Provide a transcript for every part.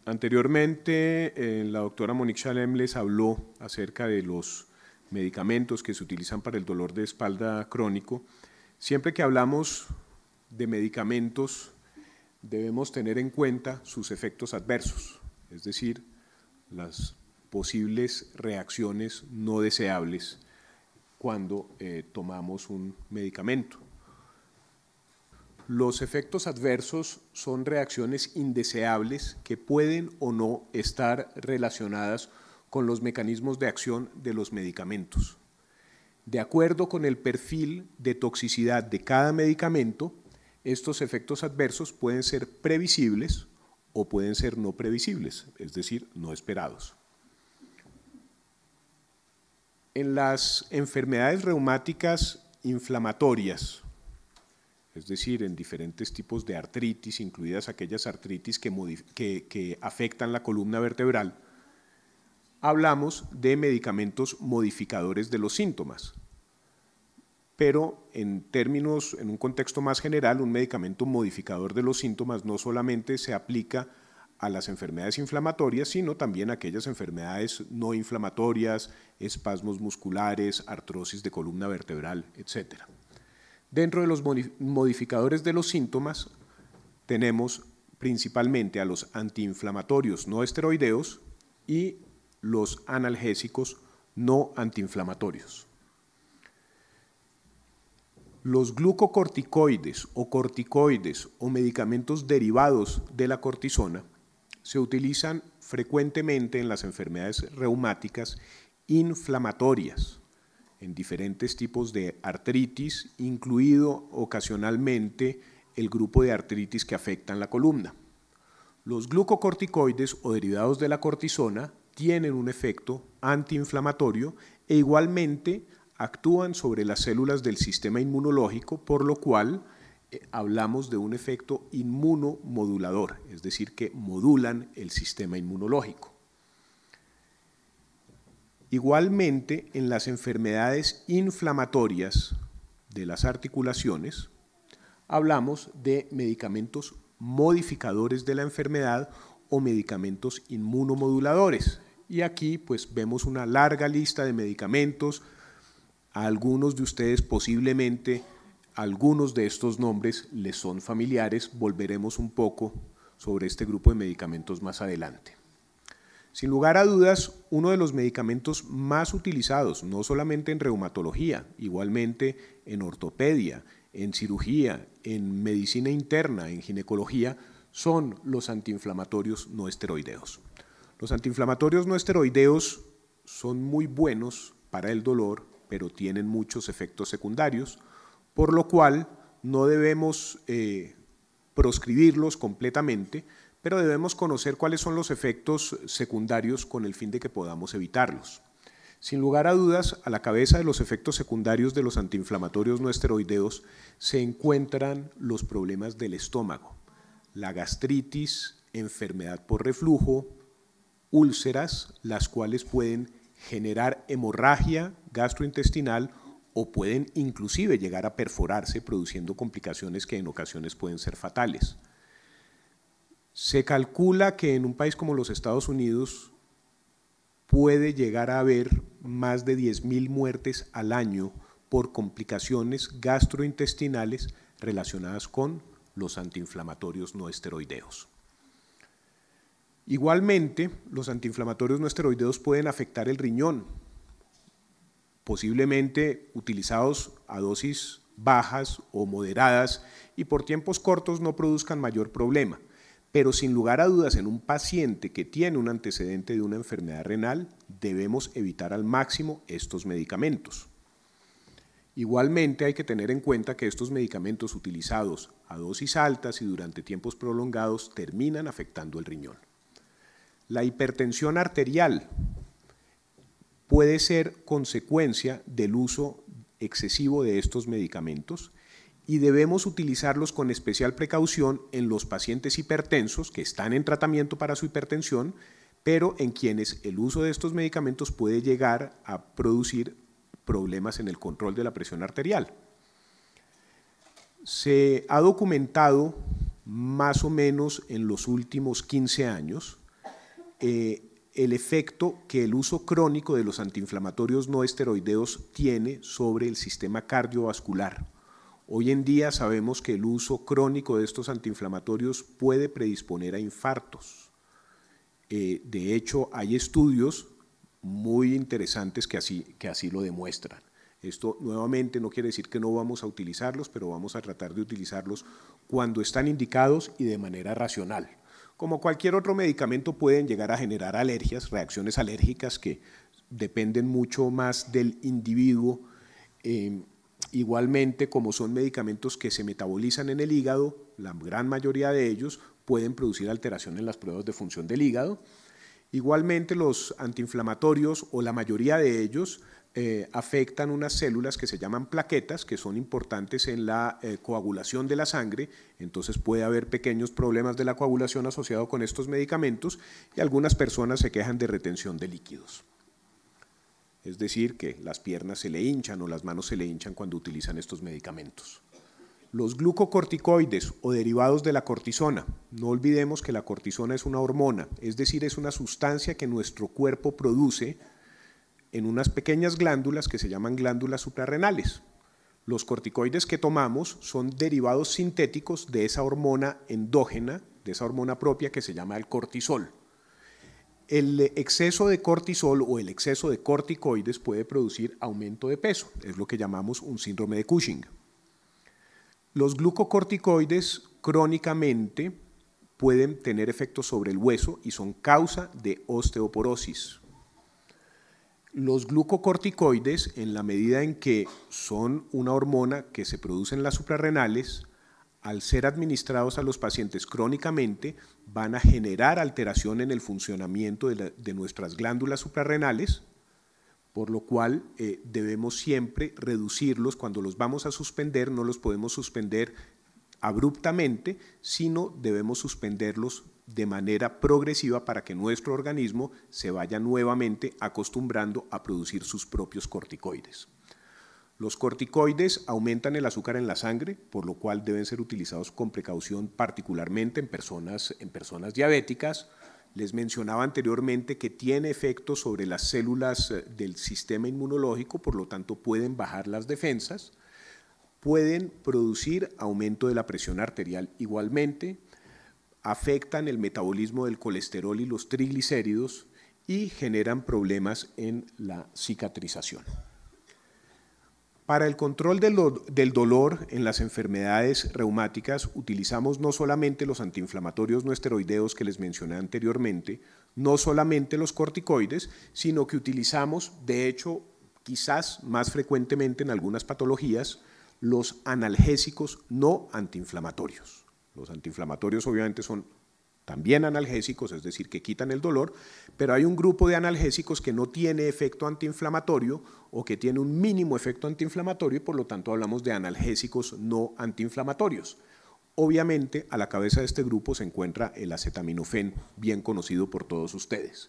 Anteriormente, la doctora Monique Chalem les habló acerca de los medicamentos que se utilizan para el dolor de espalda crónico. Siempre que hablamos de medicamentos, debemos tener en cuenta sus efectos adversos, es decir, las posibles reacciones no deseables cuando tomamos un medicamento. Los efectos adversos son reacciones indeseables que pueden o no estar relacionadas con los mecanismos de acción de los medicamentos. De acuerdo con el perfil de toxicidad de cada medicamento, estos efectos adversos pueden ser previsibles o pueden ser no previsibles, es decir, no esperados. En las enfermedades reumáticas inflamatorias, es decir, en diferentes tipos de artritis, incluidas aquellas artritis que afectan la columna vertebral, hablamos de medicamentos modificadores de los síntomas. Pero en un contexto más general, un medicamento modificador de los síntomas no solamente se aplica a las enfermedades inflamatorias, sino también a aquellas enfermedades no inflamatorias, espasmos musculares, artrosis de columna vertebral, etc. Dentro de los modificadores de los síntomas tenemos principalmente a los antiinflamatorios no esteroideos y los analgésicos no antiinflamatorios. Los glucocorticoides o medicamentos derivados de la cortisona se utilizan frecuentemente en las enfermedades reumáticas inflamatorias, en diferentes tipos de artritis, incluido ocasionalmente el grupo de artritis que afectan la columna. Los glucocorticoides o derivados de la cortisona tienen un efecto antiinflamatorio e igualmente actúan sobre las células del sistema inmunológico, por lo cual hablamos de un efecto inmunomodulador, es decir, que modulan el sistema inmunológico. Igualmente, en las enfermedades inflamatorias de las articulaciones, hablamos de medicamentos modificadores de la enfermedad o medicamentos inmunomoduladores. Y aquí pues vemos una larga lista de medicamentos. A algunos de ustedes posiblemente algunos de estos nombres les son familiares. Volveremos un poco sobre este grupo de medicamentos más adelante. Sin lugar a dudas, uno de los medicamentos más utilizados, no solamente en reumatología, igualmente en ortopedia, en cirugía, en medicina interna, en ginecología, son los antiinflamatorios no esteroideos. Los antiinflamatorios no esteroideos son muy buenos para el dolor, pero tienen muchos efectos secundarios, por lo cual no debemos proscribirlos completamente, pero debemos conocer cuáles son los efectos secundarios con el fin de que podamos evitarlos. Sin lugar a dudas, a la cabeza de los efectos secundarios de los antiinflamatorios no esteroideos se encuentran los problemas del estómago, la gastritis, enfermedad por reflujo, úlceras, las cuales pueden generar hemorragia gastrointestinal o pueden inclusive llegar a perforarse, produciendo complicaciones que en ocasiones pueden ser fatales. Se calcula que en un país como los Estados Unidos puede llegar a haber más de 10.000 muertes al año por complicaciones gastrointestinales relacionadas con los antiinflamatorios no esteroideos. Igualmente, los antiinflamatorios no esteroideos pueden afectar el riñón, posiblemente utilizados a dosis bajas o moderadas y por tiempos cortos no produzcan mayor problema. Pero sin lugar a dudas, en un paciente que tiene un antecedente de una enfermedad renal, debemos evitar al máximo estos medicamentos. Igualmente hay que tener en cuenta que estos medicamentos utilizados a dosis altas y durante tiempos prolongados terminan afectando el riñón. La hipertensión arterial puede ser consecuencia del uso excesivo de estos medicamentos y debemos utilizarlos con especial precaución en los pacientes hipertensos que están en tratamiento para su hipertensión, pero en quienes el uso de estos medicamentos puede llegar a producir problemas en el control de la presión arterial. Se ha documentado más o menos en los últimos 15 años el efecto que el uso crónico de los antiinflamatorios no esteroideos tiene sobre el sistema cardiovascular. Hoy en día sabemos que el uso crónico de estos antiinflamatorios puede predisponer a infartos. De hecho, hay estudios muy interesantes que así lo demuestran. Esto nuevamente no quiere decir que no vamos a utilizarlos, pero vamos a tratar de utilizarlos cuando están indicados y de manera racional. Como cualquier otro medicamento pueden llegar a generar alergias, reacciones alérgicas que dependen mucho más del individuo. Igualmente, como son medicamentos que se metabolizan en el hígado, la gran mayoría de ellos pueden producir alteración en las pruebas de función del hígado. Igualmente, los antiinflamatorios, o la mayoría de ellos, afectan unas células que se llaman plaquetas, que son importantes en la coagulación de la sangre. Entonces puede haber pequeños problemas de la coagulación asociados con estos medicamentos, y algunas personas se quejan de retención de líquidos. Es decir, que las piernas se le hinchan o las manos se le hinchan cuando utilizan estos medicamentos. Los glucocorticoides o derivados de la cortisona. No olvidemos que la cortisona es una hormona, es decir, es una sustancia que nuestro cuerpo produce en unas pequeñas glándulas que se llaman glándulas suprarrenales. Los corticoides que tomamos son derivados sintéticos de esa hormona endógena, de esa hormona propia que se llama el cortisol. El exceso de cortisol o el exceso de corticoides puede producir aumento de peso, es lo que llamamos un síndrome de Cushing. Los glucocorticoides crónicamente pueden tener efectos sobre el hueso y son causa de osteoporosis. Los glucocorticoides, en la medida en que son una hormona que se produce en las suprarrenales, al ser administrados a los pacientes crónicamente, van a generar alteración en el funcionamiento de nuestras glándulas suprarrenales, por lo cual debemos siempre reducirlos. Cuando los vamos a suspender, no los podemos suspender abruptamente, sino debemos suspenderlos de manera progresiva para que nuestro organismo se vaya nuevamente acostumbrando a producir sus propios corticoides. Los corticoides aumentan el azúcar en la sangre, por lo cual deben ser utilizados con precaución, particularmente en personas diabéticas. Les mencionaba anteriormente que tiene efectos sobre las células del sistema inmunológico, por lo tanto pueden bajar las defensas, pueden producir aumento de la presión arterial igualmente, afectan el metabolismo del colesterol y los triglicéridos y generan problemas en la cicatrización. Para el control del dolor en las enfermedades reumáticas utilizamos no solamente los antiinflamatorios no esteroideos que les mencioné anteriormente, no solamente los corticoides, sino que utilizamos, de hecho, quizás más frecuentemente en algunas patologías, los analgésicos no antiinflamatorios. Los antiinflamatorios obviamente son también analgésicos, es decir, que quitan el dolor, pero hay un grupo de analgésicos que no tiene efecto antiinflamatorio o que tiene un mínimo efecto antiinflamatorio y por lo tanto hablamos de analgésicos no antiinflamatorios. Obviamente a la cabeza de este grupo se encuentra el acetaminofén, bien conocido por todos ustedes.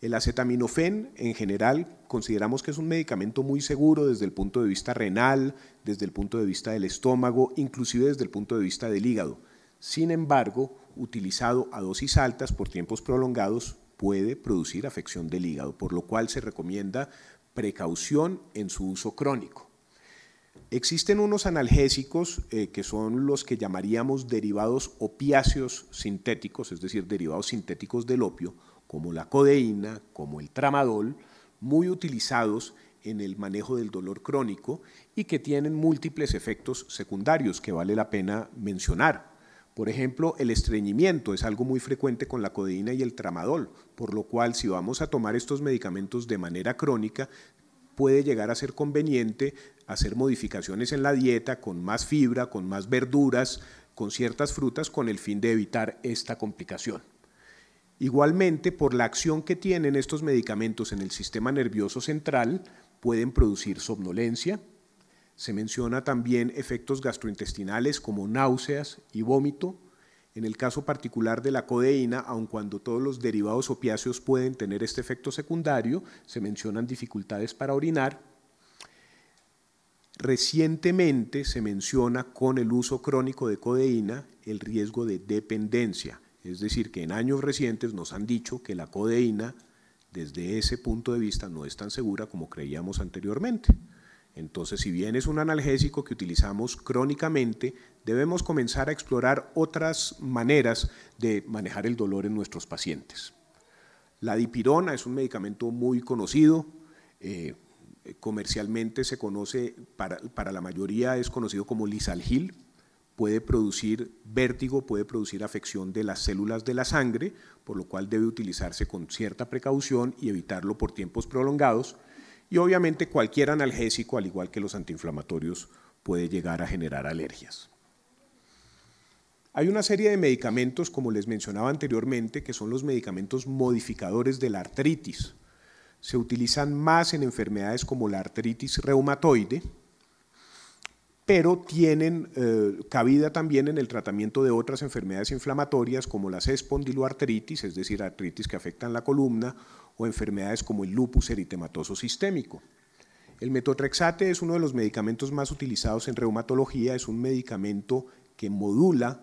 El acetaminofén en general consideramos que es un medicamento muy seguro desde el punto de vista renal, desde el punto de vista del estómago, inclusive desde el punto de vista del hígado. Sin embargo, utilizado a dosis altas por tiempos prolongados puede producir afección del hígado, por lo cual se recomienda precaución en su uso crónico. Existen unos analgésicos que son los que llamaríamos derivados opiáceos sintéticos, es decir, derivados sintéticos del opio, como la codeína, como el tramadol, muy utilizados en el manejo del dolor crónico y que tienen múltiples efectos secundarios que vale la pena mencionar. Por ejemplo, el estreñimiento es algo muy frecuente con la codeína y el tramadol, por lo cual si vamos a tomar estos medicamentos de manera crónica, puede llegar a ser conveniente hacer modificaciones en la dieta con más fibra, con más verduras, con ciertas frutas, con el fin de evitar esta complicación. Igualmente, por la acción que tienen estos medicamentos en el sistema nervioso central, pueden producir somnolencia. Se menciona también efectos gastrointestinales como náuseas y vómito. En el caso particular de la codeína, aun cuando todos los derivados opiáceos pueden tener este efecto secundario, se mencionan dificultades para orinar. Recientemente se menciona con el uso crónico de codeína el riesgo de dependencia, Es decir, que en años recientes nos han dicho que la codeína, desde ese punto de vista, no es tan segura como creíamos anteriormente. Entonces, si bien es un analgésico que utilizamos crónicamente, debemos comenzar a explorar otras maneras de manejar el dolor en nuestros pacientes. La dipirona es un medicamento muy conocido, comercialmente se conoce, para la mayoría es conocido como Lisalgil. Puede producir vértigo, puede producir afección de las células de la sangre, por lo cual debe utilizarse con cierta precaución y evitarlo por tiempos prolongados. Y obviamente cualquier analgésico, al igual que los antiinflamatorios, puede llegar a generar alergias. Hay una serie de medicamentos, como les mencionaba anteriormente, que son los medicamentos modificadores de la artritis. Se utilizan más en enfermedades como la artritis reumatoide, pero tienen cabida también en el tratamiento de otras enfermedades inflamatorias como las espondiloartritis, es decir, artritis que afectan la columna, o enfermedades como el lupus eritematoso sistémico. El metotrexate es uno de los medicamentos más utilizados en reumatología, es un medicamento que modula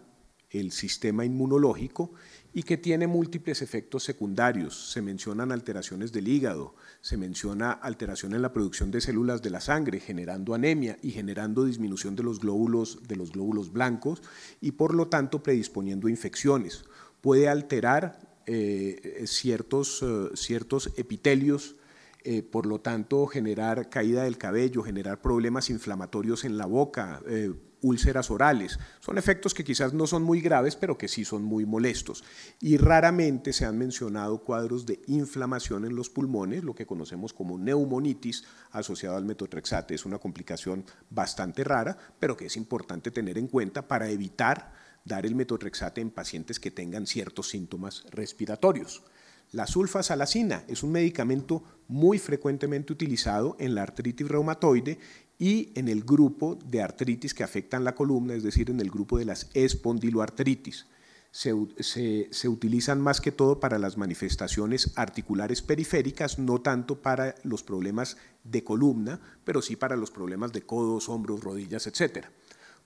el sistema inmunológico y que tiene múltiples efectos secundarios. Se mencionan alteraciones del hígado, se menciona alteración en la producción de células de la sangre, generando anemia y generando disminución de los glóbulos blancos y por lo tanto predisponiendo a infecciones. Puede alterar ciertos epitelios, por lo tanto generar caída del cabello, generar problemas inflamatorios en la boca, úlceras orales. Son efectos que quizás no son muy graves, pero que sí son muy molestos. Y raramente se han mencionado cuadros de inflamación en los pulmones, lo que conocemos como neumonitis asociado al metotrexate. Es una complicación bastante rara, pero que es importante tener en cuenta para evitar dar el metotrexate en pacientes que tengan ciertos síntomas respiratorios. La sulfasalacina es un medicamento muy frecuentemente utilizado en la artritis reumatoide y en el grupo de artritis que afectan la columna, es decir, en el grupo de las espondiloartritis. Se utilizan más que todo para las manifestaciones articulares periféricas, no tanto para los problemas de columna, pero sí para los problemas de codos, hombros, rodillas, etc.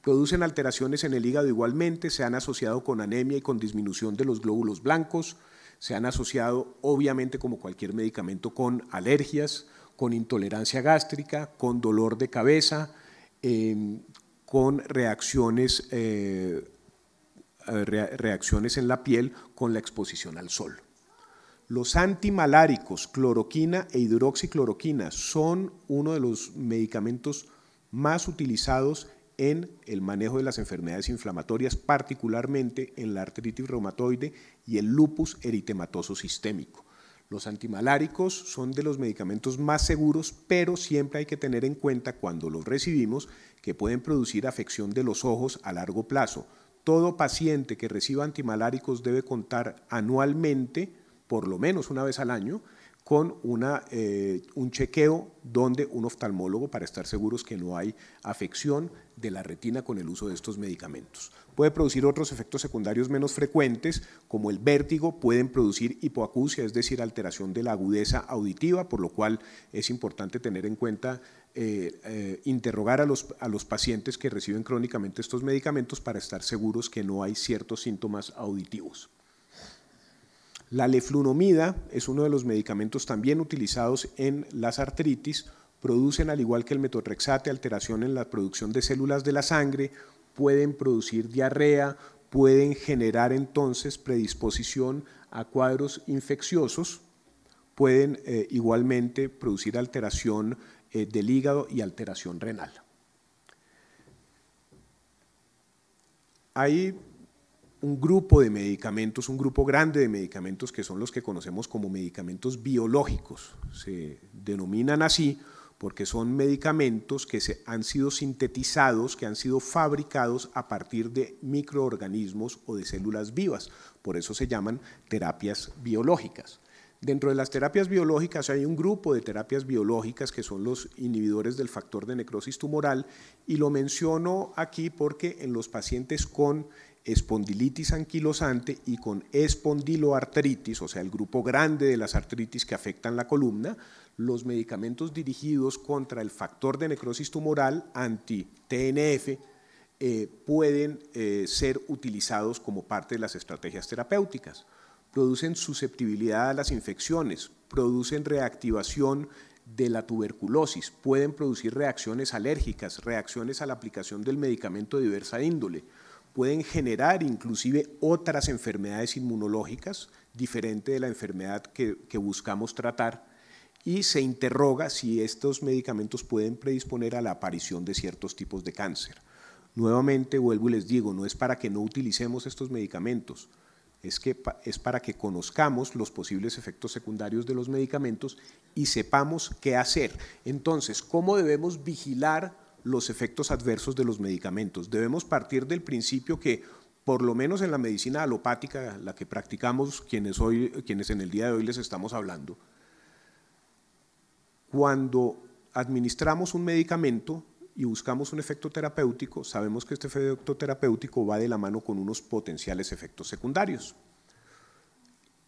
Producen alteraciones en el hígado igualmente, se han asociado con anemia y con disminución de los glóbulos blancos, se han asociado, obviamente, como cualquier medicamento, con alergias, con intolerancia gástrica, con dolor de cabeza, con reacciones en la piel con la exposición al sol. Los antimaláricos, cloroquina e hidroxicloroquina, son uno de los medicamentos más utilizados en el manejo de las enfermedades inflamatorias, particularmente en la artritis reumatoide y el lupus eritematoso sistémico. Los antimaláricos son de los medicamentos más seguros, pero siempre hay que tener en cuenta cuando los recibimos que pueden producir afección de los ojos a largo plazo. Todo paciente que reciba antimaláricos debe contar anualmente, por lo menos una vez al año, con un chequeo donde un oftalmólogo para estar seguros que no hay afección de la retina con el uso de estos medicamentos. Puede producir otros efectos secundarios menos frecuentes, como el vértigo, pueden producir hipoacusia, es decir, alteración de la agudeza auditiva, por lo cual es importante tener en cuenta interrogar a los pacientes que reciben crónicamente estos medicamentos para estar seguros que no hay ciertos síntomas auditivos. La leflunomida es uno de los medicamentos también utilizados en las artritis, producen, al igual que el metotrexate, alteración en la producción de células de la sangre, pueden producir diarrea, pueden generar entonces predisposición a cuadros infecciosos, pueden igualmente producir alteración del hígado y alteración renal. Hay un grupo de medicamentos, un grupo grande de medicamentos que son los que conocemos como medicamentos biológicos. Se denominan así porque son medicamentos que han sido sintetizados, que han sido fabricados a partir de microorganismos o de células vivas. Por eso se llaman terapias biológicas. Dentro de las terapias biológicas hay un grupo de terapias biológicas que son los inhibidores del factor de necrosis tumoral, y lo menciono aquí porque en los pacientes con espondilitis anquilosante y con espondiloartritis, o sea, el grupo grande de las artritis que afectan la columna, los medicamentos dirigidos contra el factor de necrosis tumoral anti-TNF pueden ser utilizados como parte de las estrategias terapéuticas. Producen susceptibilidad a las infecciones, producen reactivación de la tuberculosis, pueden producir reacciones alérgicas, reacciones a la aplicación del medicamento de diversa índole, pueden generar inclusive otras enfermedades inmunológicas diferente de la enfermedad que buscamos tratar, y se interroga si estos medicamentos pueden predisponer a la aparición de ciertos tipos de cáncer. Nuevamente vuelvo y les digo, no es para que no utilicemos estos medicamentos, es para que conozcamos los posibles efectos secundarios de los medicamentos y sepamos qué hacer. Entonces, ¿cómo debemos vigilar los efectos adversos de los medicamentos? Debemos partir del principio que, por lo menos en la medicina alopática, la que practicamos quienes en el día de hoy les estamos hablando, cuando administramos un medicamento y buscamos un efecto terapéutico, sabemos que este efecto terapéutico va de la mano con unos potenciales efectos secundarios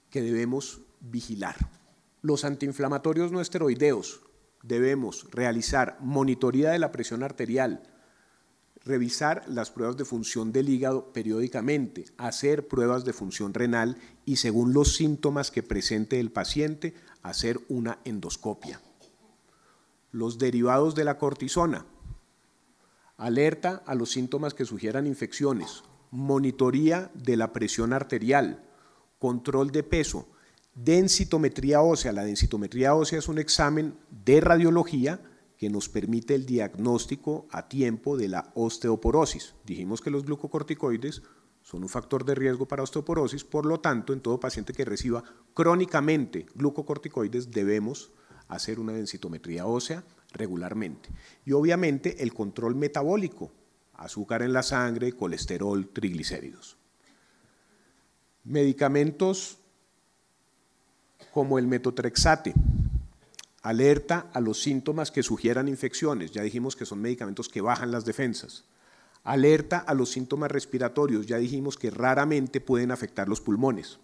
que debemos vigilar. Los antiinflamatorios no esteroideos, debemos realizar monitoría de la presión arterial, revisar las pruebas de función del hígado periódicamente, hacer pruebas de función renal y, según los síntomas que presente el paciente, hacer una endoscopia. Los derivados de la cortisona, alerta a los síntomas que sugieran infecciones, monitoría de la presión arterial, control de peso, densitometría ósea. La densitometría ósea es un examen de radiología que nos permite el diagnóstico a tiempo de la osteoporosis. Dijimos que los glucocorticoides son un factor de riesgo para osteoporosis, por lo tanto, en todo paciente que reciba crónicamente glucocorticoides debemos hacer una densitometría ósea regularmente. Y obviamente el control metabólico, azúcar en la sangre, colesterol, triglicéridos. Medicamentos como el metotrexate, alerta a los síntomas que sugieran infecciones, ya dijimos que son medicamentos que bajan las defensas. Alerta a los síntomas respiratorios, ya dijimos que raramente pueden afectar los pulmones.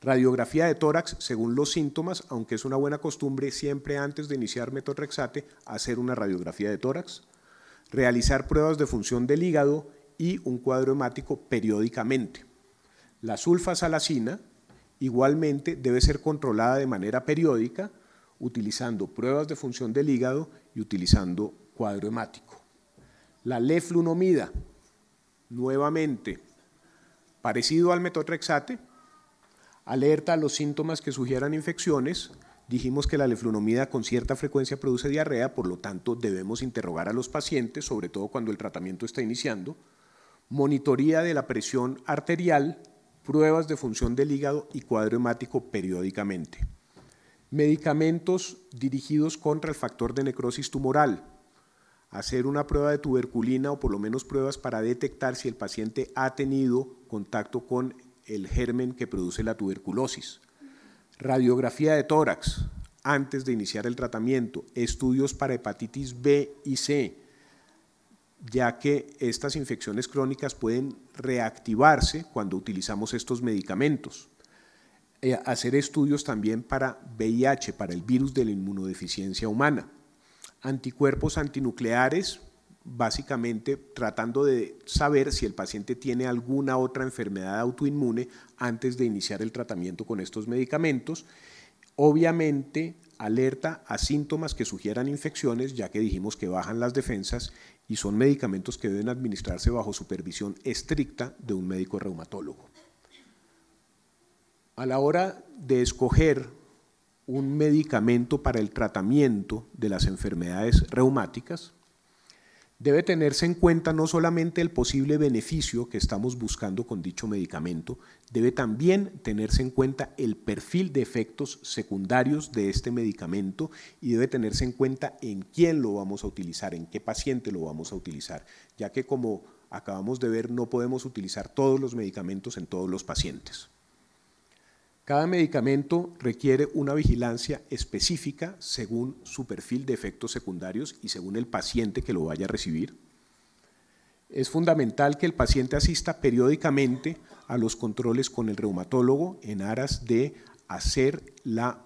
Radiografía de tórax según los síntomas, aunque es una buena costumbre siempre antes de iniciar metotrexate hacer una radiografía de tórax. Realizar pruebas de función del hígado y un cuadro hemático periódicamente. La sulfasalacina igualmente debe ser controlada de manera periódica utilizando pruebas de función del hígado y utilizando cuadro hemático. La leflunomida, nuevamente, parecido al metotrexate, alerta a los síntomas que sugieran infecciones. Dijimos que la leflunomida con cierta frecuencia produce diarrea, por lo tanto debemos interrogar a los pacientes, sobre todo cuando el tratamiento está iniciando. Monitoría de la presión arterial, pruebas de función del hígado y cuadro hemático periódicamente. Medicamentos dirigidos contra el factor de necrosis tumoral. Hacer una prueba de tuberculina o por lo menos pruebas para detectar si el paciente ha tenido contacto con el germen que produce la tuberculosis. Radiografía de tórax antes de iniciar el tratamiento, estudios para hepatitis B y C, ya que estas infecciones crónicas pueden reactivarse cuando utilizamos estos medicamentos. Hacer estudios también para VIH, para el virus de la inmunodeficiencia humana. Anticuerpos antinucleares, básicamente tratando de saber si el paciente tiene alguna otra enfermedad autoinmune antes de iniciar el tratamiento con estos medicamentos. Obviamente, alerta a síntomas que sugieran infecciones, ya que dijimos que bajan las defensas y son medicamentos que deben administrarse bajo supervisión estricta de un médico reumatólogo. A la hora de escoger un medicamento para el tratamiento de las enfermedades reumáticas, debe tenerse en cuenta no solamente el posible beneficio que estamos buscando con dicho medicamento, debe también tenerse en cuenta el perfil de efectos secundarios de este medicamento y debe tenerse en cuenta en quién lo vamos a utilizar, en qué paciente lo vamos a utilizar, ya que como acabamos de ver no podemos utilizar todos los medicamentos en todos los pacientes. Cada medicamento requiere una vigilancia específica según su perfil de efectos secundarios y según el paciente que lo vaya a recibir. Es fundamental que el paciente asista periódicamente a los controles con el reumatólogo en aras de hacer la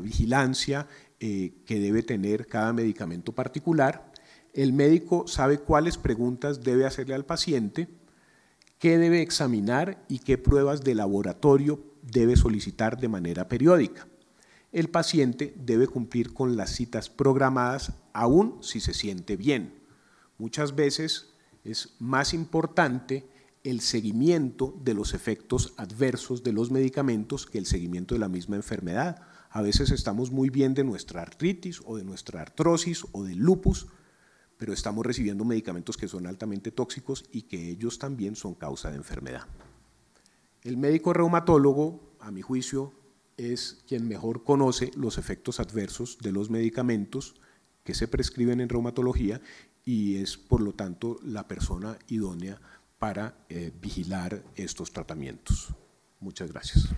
vigilancia que debe tener cada medicamento particular. El médico sabe cuáles preguntas debe hacerle al paciente, qué debe examinar y qué pruebas de laboratorio debe solicitar de manera periódica. El paciente debe cumplir con las citas programadas aún si se siente bien. Muchas veces es más importante el seguimiento de los efectos adversos de los medicamentos que el seguimiento de la misma enfermedad. A veces estamos muy bien de nuestra artritis o de nuestra artrosis o del lupus, pero estamos recibiendo medicamentos que son altamente tóxicos y que ellos también son causa de enfermedad. El médico reumatólogo, a mi juicio, es quien mejor conoce los efectos adversos de los medicamentos que se prescriben en reumatología y es, por lo tanto, la persona idónea para vigilar estos tratamientos. Muchas gracias.